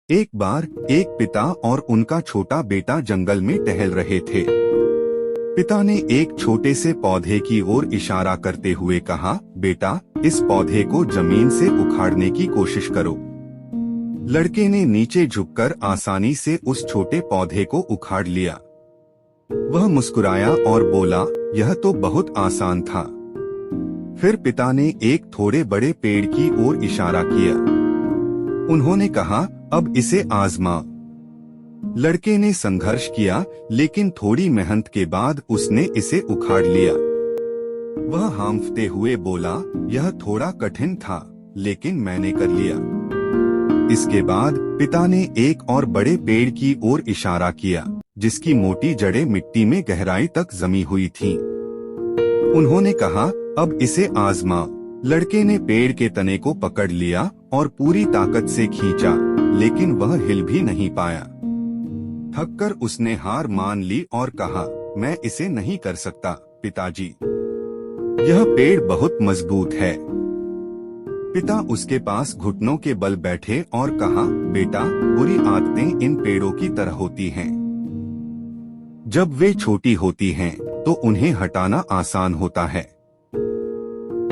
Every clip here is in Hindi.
एक बार एक पिता और उनका छोटा बेटा जंगल में टहल रहे थे। पिता ने एक छोटे से पौधे की ओर इशारा करते हुए कहा, बेटा, इस पौधे को जमीन से उखाड़ने की कोशिश करो। लड़के ने नीचे झुककर आसानी से उस छोटे पौधे को उखाड़ लिया। वह मुस्कुराया और बोला, यह तो बहुत आसान था। फिर पिता ने एक थोड़े बड़े पेड़ की ओर इशारा किया। उन्होंने कहा, अब इसे आजमा। लड़के ने संघर्ष किया, लेकिन थोड़ी मेहनत के बाद उसने इसे उखाड़ लिया। वह हांफते हुए बोला, यह थोड़ा कठिन था, लेकिन मैंने कर लिया। इसके बाद पिता ने एक और बड़े पेड़ की ओर इशारा किया, जिसकी मोटी जड़ें मिट्टी में गहराई तक जमी हुई थीं। उन्होंने कहा, अब इसे आजमा। लड़के ने पेड़ के तने को पकड़ लिया और पूरी ताकत से खींचा, लेकिन वह हिल भी नहीं पाया। थककर उसने हार मान ली और कहा, मैं इसे नहीं कर सकता, पिताजी। यह पेड़ बहुत मजबूत है। पिता उसके पास घुटनों के बल बैठे और कहा, बेटा, बुरी आदतें इन पेड़ों की तरह होती हैं। जब वे छोटी होती हैं, तो उन्हें हटाना आसान होता है,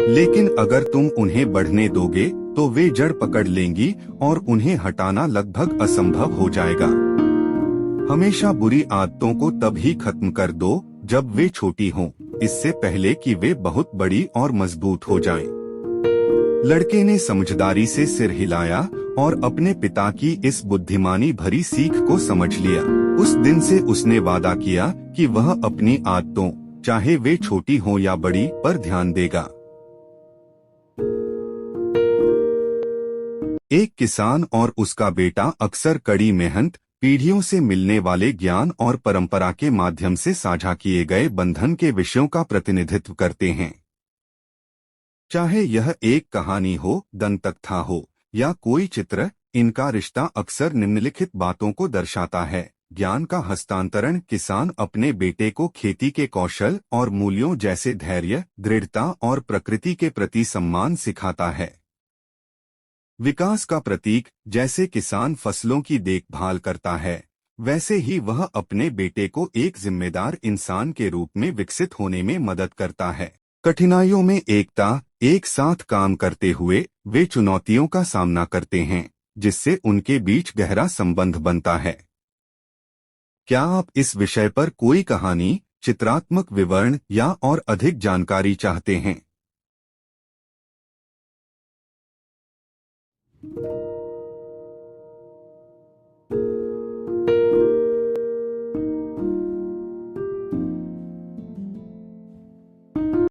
लेकिन अगर तुम उन्हें बढ़ने दोगे तो वे जड़ पकड़ लेंगी और उन्हें हटाना लगभग असंभव हो जाएगा। हमेशा बुरी आदतों को तब ही खत्म कर दो जब वे छोटी हों, इससे पहले कि वे बहुत बड़ी और मजबूत हो जाएं। लड़के ने समझदारी से सिर हिलाया और अपने पिता की इस बुद्धिमानी भरी सीख को समझ लिया। उस दिन से उसने वादा किया कि वह अपनी आदतों, चाहे वे छोटी हों या बड़ी, पर ध्यान देगा। एक किसान और उसका बेटा अक्सर कड़ी मेहनत, पीढ़ियों से मिलने वाले ज्ञान और परंपरा के माध्यम से साझा किए गए बंधन के विषयों का प्रतिनिधित्व करते हैं। चाहे यह एक कहानी हो, दंतकथा हो या कोई चित्र, इनका रिश्ता अक्सर निम्नलिखित बातों को दर्शाता है। ज्ञान का हस्तांतरण। किसान अपने बेटे को खेती के कौशल और मूल्यों जैसे धैर्य, दृढ़ता और प्रकृति के प्रति सम्मान सिखाता है। विकास का प्रतीक। जैसे किसान फसलों की देखभाल करता है, वैसे ही वह अपने बेटे को एक जिम्मेदार इंसान के रूप में विकसित होने में मदद करता है। कठिनाइयों में एकता। एक साथ काम करते हुए वे चुनौतियों का सामना करते हैं, जिससे उनके बीच गहरा संबंध बनता है। क्या आप इस विषय पर कोई कहानी, चित्रात्मक विवरण या और अधिक जानकारी चाहते हैं?